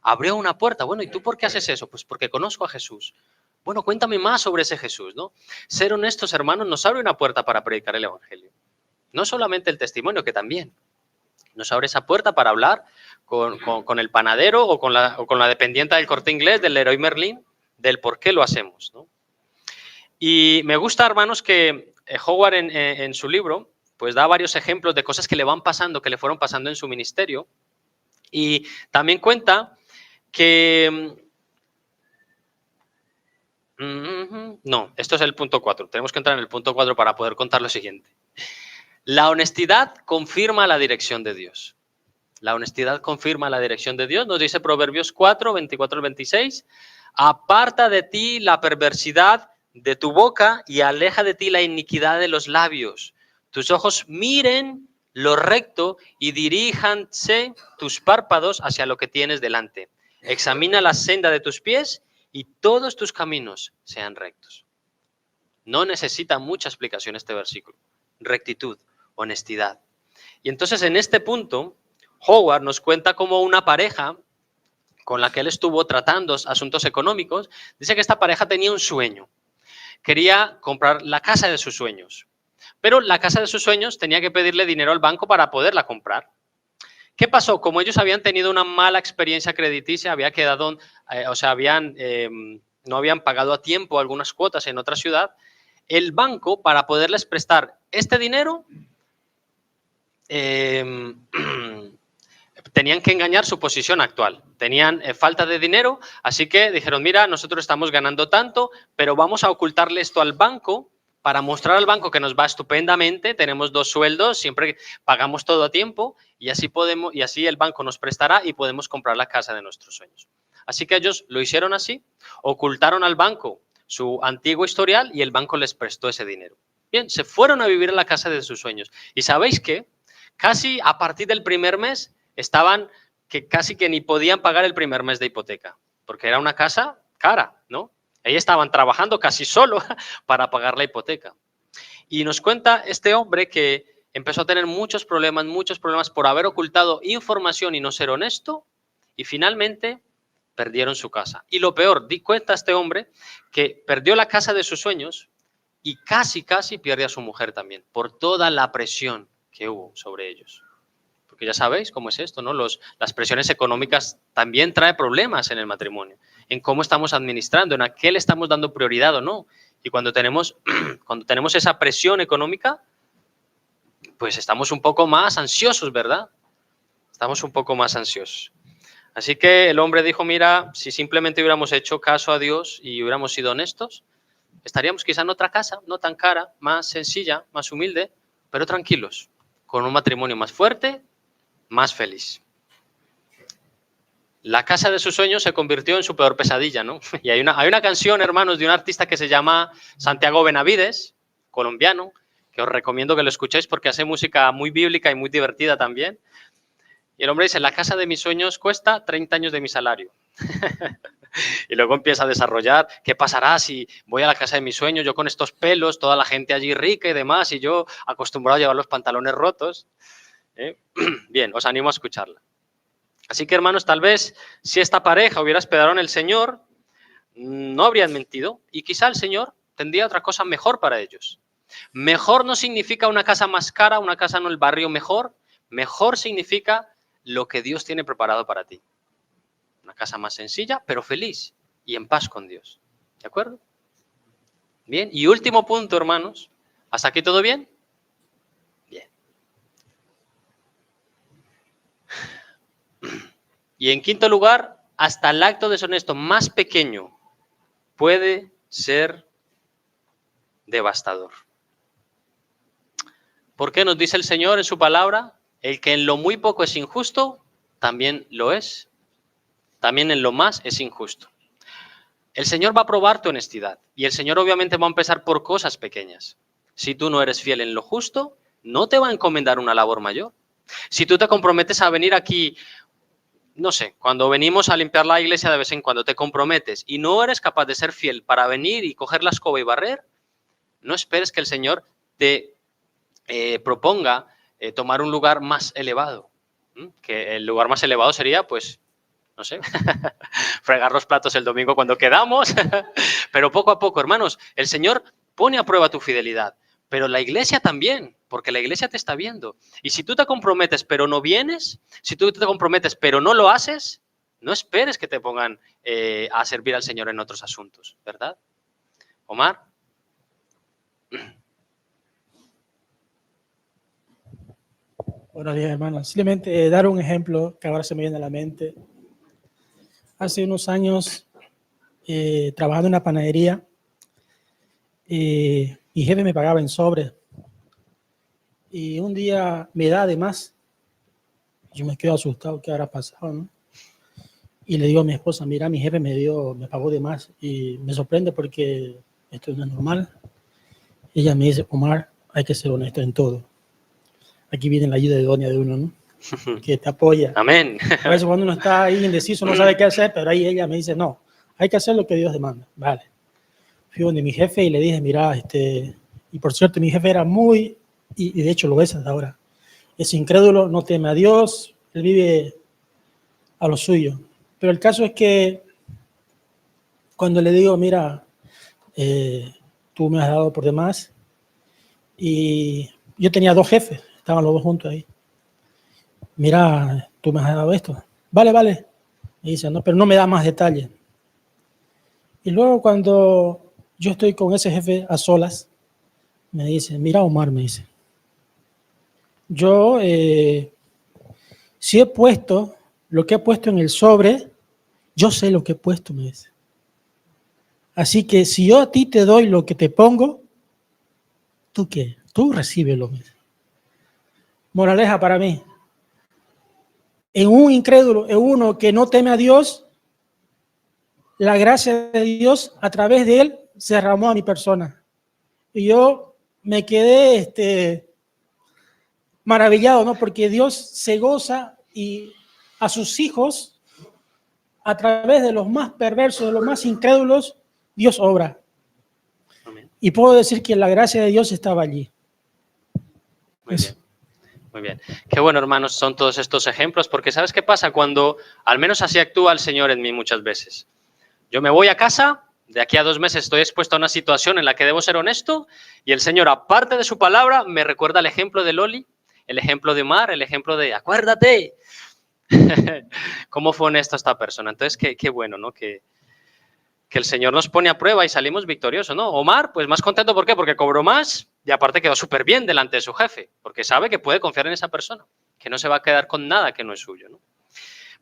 Abrió una puerta. Bueno, ¿y tú por qué haces eso? Pues porque conozco a Jesús. Bueno, cuéntame más sobre ese Jesús, ¿no? Ser honestos, hermanos, nos abre una puerta para predicar el evangelio. No solamente el testimonio, que también. Nos abre esa puerta para hablar con el panadero o con la dependienta del Corte Inglés, del Leroy Merlin, del por qué lo hacemos, ¿no? Y me gusta, hermanos, que Howard en su libro pues da varios ejemplos de cosas que le van pasando, que le fueron pasando en su ministerio. Y también cuenta que... No, esto es el punto 4. Tenemos que entrar en el punto 4 para poder contar lo siguiente. La honestidad confirma la dirección de Dios. La honestidad confirma la dirección de Dios. Nos dice Proverbios 4, 24 al 26. Aparta de ti la perversidad de tu boca y aleja de ti la iniquidad de los labios. Tus ojos miren lo recto y diríjanse tus párpados hacia lo que tienes delante. Examina la senda de tus pies y todos tus caminos sean rectos. No necesita mucha explicación este versículo. Rectitud, honestidad. Y entonces en este punto, Howard nos cuenta cómo una pareja con la que él estuvo tratando asuntos económicos, dice que esta pareja tenía un sueño. Quería comprar la casa de sus sueños, pero la casa de sus sueños tenía que pedirle dinero al banco para poderla comprar. ¿Qué pasó? Como ellos habían tenido una mala experiencia crediticia, había quedado, no habían pagado a tiempo algunas cuotas en otra ciudad, el banco, para poderles prestar este dinero, tenían que engañar su posición actual. Tenían falta de dinero, así que dijeron, mira, nosotros estamos ganando tanto, pero vamos a ocultarle esto al banco para mostrar al banco que nos va estupendamente, tenemos 2 sueldos, siempre pagamos todo a tiempo y así el banco nos prestará y podemos comprar la casa de nuestros sueños. Así que ellos lo hicieron así, ocultaron al banco su antiguo historial y el banco les prestó ese dinero. Bien, se fueron a vivir en la casa de sus sueños. ¿Y sabéis qué? Casi a partir del primer mes estaban que casi que ni podían pagar el primer mes de hipoteca, porque era una casa cara, ¿no? Ellos estaban trabajando casi solo para pagar la hipoteca. Y nos cuenta este hombre que empezó a tener muchos problemas por haber ocultado información y no ser honesto, y finalmente perdieron su casa. Y lo peor, cuenta este hombre que perdió la casa de sus sueños y casi pierde a su mujer también, por toda la presión que hubo sobre ellos. Porque ya sabéis cómo es esto, ¿no? Las presiones económicas también traen problemas en el matrimonio, en cómo estamos administrando, en a qué le estamos dando prioridad o no. Y cuando tenemos esa presión económica, pues estamos un poco más ansiosos, ¿verdad? Estamos un poco más ansiosos. Así que el hombre dijo, mira, si simplemente hubiéramos hecho caso a Dios y hubiéramos sido honestos, estaríamos quizá en otra casa, no tan cara, más sencilla, más humilde, pero tranquilos, con un matrimonio más fuerte, más feliz. La casa de sus sueños se convirtió en su peor pesadilla, ¿no? Y hay una canción, hermanos, de un artista que se llama Santiago Benavides, colombiano, que os recomiendo que lo escuchéis porque hace música muy bíblica y muy divertida también. Y el hombre dice, la casa de mis sueños cuesta 30 años de mi salario. Y luego empieza a desarrollar, ¿qué pasará si voy a la casa de mis sueños, yo con estos pelos, toda la gente allí rica y demás, y yo acostumbrado a llevar los pantalones rotos? Bien, os animo a escucharla. Así que, hermanos, tal vez si esta pareja hubiera esperado en el Señor, no habrían mentido y quizá el Señor tendría otra cosa mejor para ellos. Mejor no significa una casa más cara, una casa en el barrio mejor. Mejor significa lo que Dios tiene preparado para ti. Una casa más sencilla, pero feliz y en paz con Dios. ¿De acuerdo? Bien, y último punto, hermanos. ¿Hasta aquí todo bien? Bien. Y en quinto lugar, hasta el acto deshonesto más pequeño puede ser devastador. ¿Por qué nos dice el Señor en su palabra? El que en lo muy poco es injusto, también lo es. También en lo más es injusto. El Señor va a probar tu honestidad y el Señor obviamente va a empezar por cosas pequeñas. Si tú no eres fiel en lo justo, no te va a encomendar una labor mayor. Si tú te comprometes a venir aquí, no sé, cuando venimos a limpiar la iglesia de vez en cuando te comprometes y no eres capaz de ser fiel para venir y coger la escoba y barrer, no esperes que el Señor te proponga tomar un lugar más elevado. Que el lugar más elevado sería, pues, no sé, fregar los platos el domingo cuando quedamos, pero poco a poco, hermanos, el Señor pone a prueba tu fidelidad, pero la iglesia también, porque la iglesia te está viendo. Y si tú te comprometes pero no vienes, si tú te comprometes pero no lo haces, no esperes que te pongan a servir al Señor en otros asuntos, ¿verdad? Omar. Buenos días, hermanos. Simplemente dar un ejemplo que ahora se me viene a la mente. Hace unos años, trabajando en una panadería, mi jefe me pagaba en sobre. Y un día me da de más. Yo me quedo asustado, ¿qué habrá pasado, no? Y le digo a mi esposa, mira, mi jefe me pagó de más. Y me sorprende porque esto no es normal. Ella me dice, Omar, hay que ser honesto en todo. Aquí viene la ayuda idónea de uno, ¿no? Que te apoya. Amén. A veces cuando uno está ahí indeciso, no sabe qué hacer, pero ahí ella me dice, no, hay que hacer lo que Dios demanda. Vale. Fui donde mi jefe y le dije, mira, y por cierto, mi jefe era muy, y de hecho lo es hasta ahora, es incrédulo, no teme a Dios, él vive a lo suyo. Pero el caso es que cuando le digo, mira, tú me has dado por demás, y yo tenía 2 jefes, estaban los 2 juntos ahí. Mira, tú me has dado esto. Vale, vale. Me dice, no, pero no me da más detalles. Y luego cuando yo estoy con ese jefe a solas, me dice, mira Omar, me dice, yo si he puesto lo que he puesto en el sobre, yo sé lo que he puesto, me dice. Así que si yo a ti te doy lo que te pongo, ¿tú qué? Tú recíbelo, me dice. Moraleja para mí. En un incrédulo, en uno que no teme a Dios, la gracia de Dios a través de él se derramó a mi persona. Y yo me quedé maravillado, ¿no? Porque Dios se goza y a sus hijos, a través de los más perversos, de los más incrédulos, Dios obra. Amén. Y puedo decir que la gracia de Dios estaba allí. Muy bien. Muy bien. Qué bueno, hermanos, son todos estos ejemplos, porque ¿sabes qué pasa? Cuando, al menos así actúa el Señor en mí muchas veces. Yo me voy a casa, de aquí a 2 meses estoy expuesto a una situación en la que debo ser honesto, y el Señor, aparte de su palabra, me recuerda el ejemplo de Loli, el ejemplo de Omar, el ejemplo de, acuérdate, cómo fue honesto esta persona. Entonces, qué bueno, ¿no? Que el Señor nos pone a prueba y salimos victoriosos, ¿no? Omar, pues más contento, ¿por qué? Porque cobró más y aparte quedó súper bien delante de su jefe, porque sabe que puede confiar en esa persona, que no se va a quedar con nada que no es suyo, ¿no?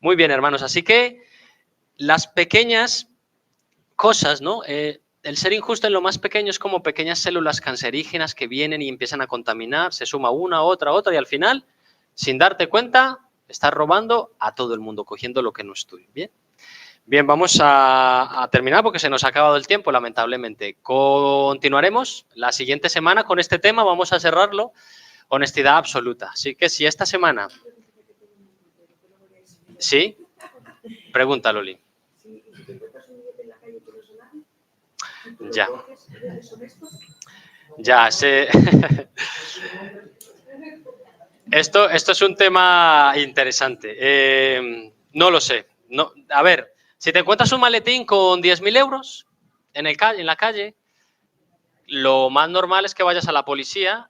Muy bien, hermanos, así que las pequeñas cosas, ¿no? El ser injusto en lo más pequeño es como pequeñas células cancerígenas que vienen y empiezan a contaminar, se suma una, otra, y al final, sin darte cuenta, estás robando a todo el mundo, cogiendo lo que no es tuyo, ¿bien? Bien, vamos a terminar porque se nos ha acabado el tiempo, lamentablemente. Continuaremos la siguiente semana con este tema, vamos a cerrarlo, honestidad absoluta. Así que si esta semana... ¿Sí? Pregunta, Loli. Ya. Ya, sé. Esto es un tema interesante. No lo sé. No, a ver, si te encuentras un maletín con 10.000 euros en la calle, lo más normal es que vayas a la policía,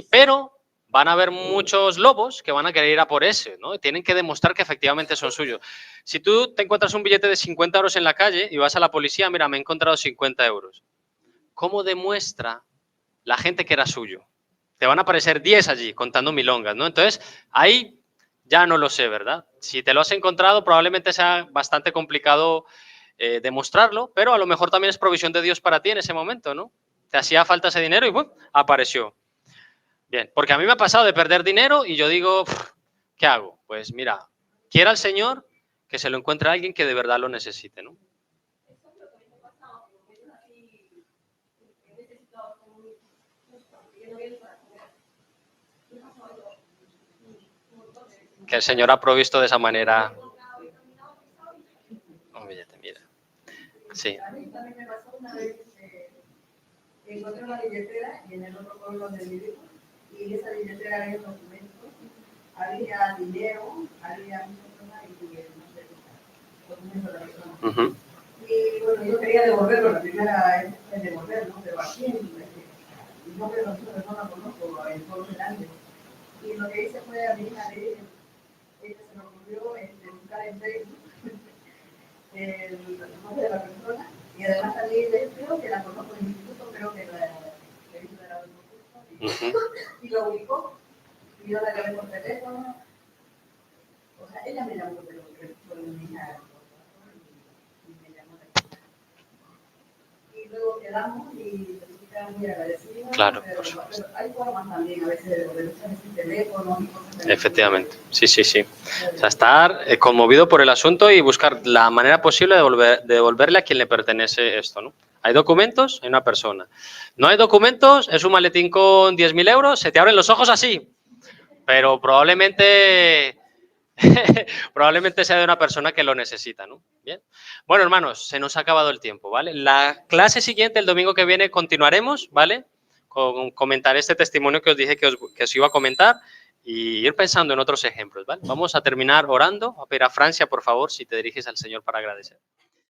pero van a haber muchos lobos que van a querer ir a por ese, ¿no? Y tienen que demostrar que efectivamente son suyos. Si tú te encuentras un billete de 50 euros en la calle y vas a la policía, mira, me he encontrado 50 euros. ¿Cómo demuestra la gente que era suyo? Te van a aparecer 10 allí contando milongas, ¿no? Entonces, ahí ya no lo sé, ¿verdad? Si te lo has encontrado, probablemente sea bastante complicado demostrarlo, pero a lo mejor también es provisión de Dios para ti en ese momento, ¿no? Te hacía falta ese dinero y ¡pum!, apareció. Bien, porque a mí me ha pasado de perder dinero y yo digo, ¿qué hago? Pues mira, quiera el Señor que se lo encuentre a alguien que de verdad lo necesite, ¿no? Que el Señor ha provisto de esa manera. Un billete, mira. Sí. A mí también me pasó una vez que encontré una billetera y en el otro pueblo donde vivimos, y en esa billetera había documentos, había dinero, había muchas cosas y no sé, documentos de la persona. Y bueno, yo quería devolverlo, la primera es devolverlo, pero ¿a quién? No, pero no la conozco, el pueblo grande. Y lo que hice fue a mi hija de ella se me ocurrió buscar en Facebook el nombre de la persona, y además también creo que la conozco en el instituto, creo que la hizo de la y lo ubicó, Y yo la llamé por teléfono. O sea, ella me llamó por mi hija y me llamó de y luego quedamos y estaba muy agradecida. Claro, pero, por supuesto. pero hay formas también a veces de devolver sin teléfono y cosas así. Efectivamente, sí, sí, sí. O sea, estar conmovido por el asunto y buscar la manera posible de devolverle a quien le pertenece esto, ¿no? ¿Hay documentos? Hay una persona. ¿No hay documentos? Es un maletín con 10.000 euros, se te abren los ojos así. Pero probablemente probablemente sea de una persona que lo necesita, ¿no? Bien. Bueno, hermanos, se nos ha acabado el tiempo, ¿vale? La clase siguiente, el domingo que viene, continuaremos, ¿vale? Con comentar este testimonio que os dije que os iba a comentar y ir pensando en otros ejemplos, ¿vale? Vamos a terminar orando. A pedir a Francia, por favor, si te diriges al Señor para agradecer.